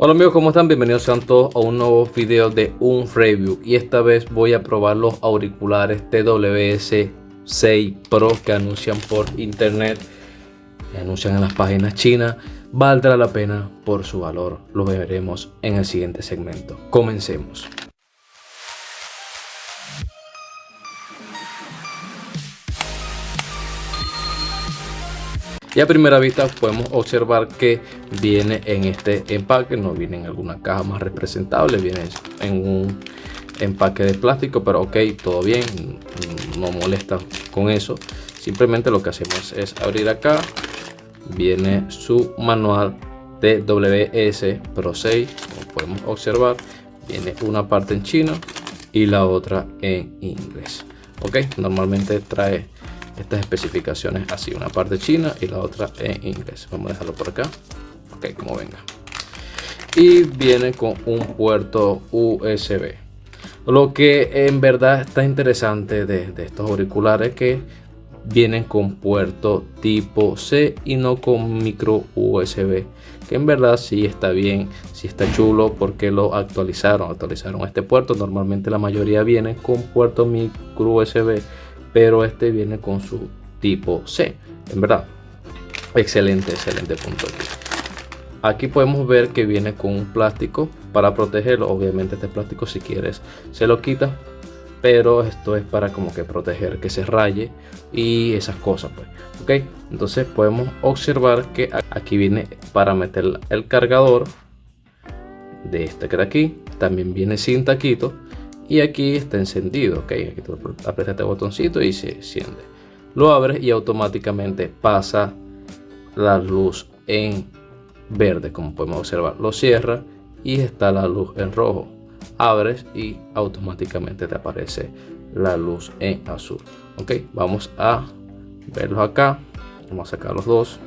Hola amigos, ¿cómo están? Bienvenidos sean todos a un nuevo video de un review. Y esta vez voy a probar los auriculares TWS 6 Pro que anuncian por internet, que anuncian en las páginas chinas. ¿Valdrá la pena por su valor? Lo veremos en el siguiente segmento. Comencemos. Y a primera vista podemos observar que viene en este empaque, no viene en alguna caja más representable, viene en un empaque de plástico, pero ok, todo bien, no molesta con eso. Simplemente lo que hacemos es abrir acá, viene su manual TWS Pro 6, como podemos observar, viene una parte en chino y la otra en inglés. Ok, normalmente trae estas especificaciones así, una parte china y la otra en inglés. Vamos a dejarlo por acá, ok, como venga. Y viene con un puerto USB. Lo que en verdad está interesante de estos auriculares es que vienen con puerto tipo C y no con micro USB, que en verdad sí está bien, sí está chulo, porque lo actualizaron este puerto. Normalmente la mayoría viene con puerto micro USB, pero este viene con su tipo C. En verdad, excelente punto aquí podemos ver que viene con un plástico para protegerlo. Obviamente este plástico, si quieres, se lo quita, pero esto es para como que proteger que se raye y esas cosas, pues. Ok, entonces podemos observar que aquí viene para meter el cargador de este que está aquí. También viene sin taquito y aquí está encendido. Ok, aquí tú aprietas este botoncito y se enciende, lo abres y automáticamente pasa la luz en verde, como podemos observar. Lo cierra y está la luz en rojo. Abres y automáticamente te aparece la luz en azul. Ok, vamos a verlos acá. Vamos a sacar los dos.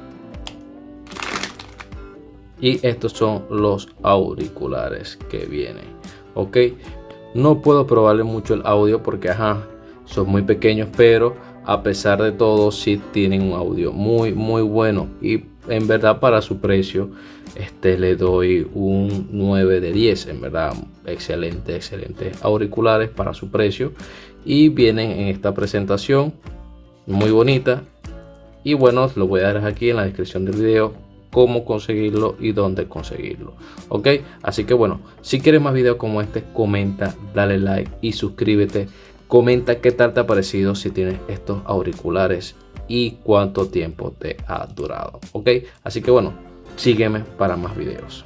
Y estos son los auriculares que vienen. Ok, no puedo probarle mucho el audio porque son muy pequeños, pero a pesar de todo sí tienen un audio muy bueno. Y en verdad, para su precio, le doy un 9 de 10. En verdad, excelente auriculares para su precio. Y vienen en esta presentación muy bonita. Y bueno, lo voy a dejar aquí en la descripción del video cómo conseguirlo y dónde conseguirlo. Ok, así que bueno, si quieres más videos como este, comenta, dale like y suscríbete. Comenta qué tal te ha parecido, si tienes estos auriculares y cuánto tiempo te ha durado. Ok, así que bueno, sígueme para más videos.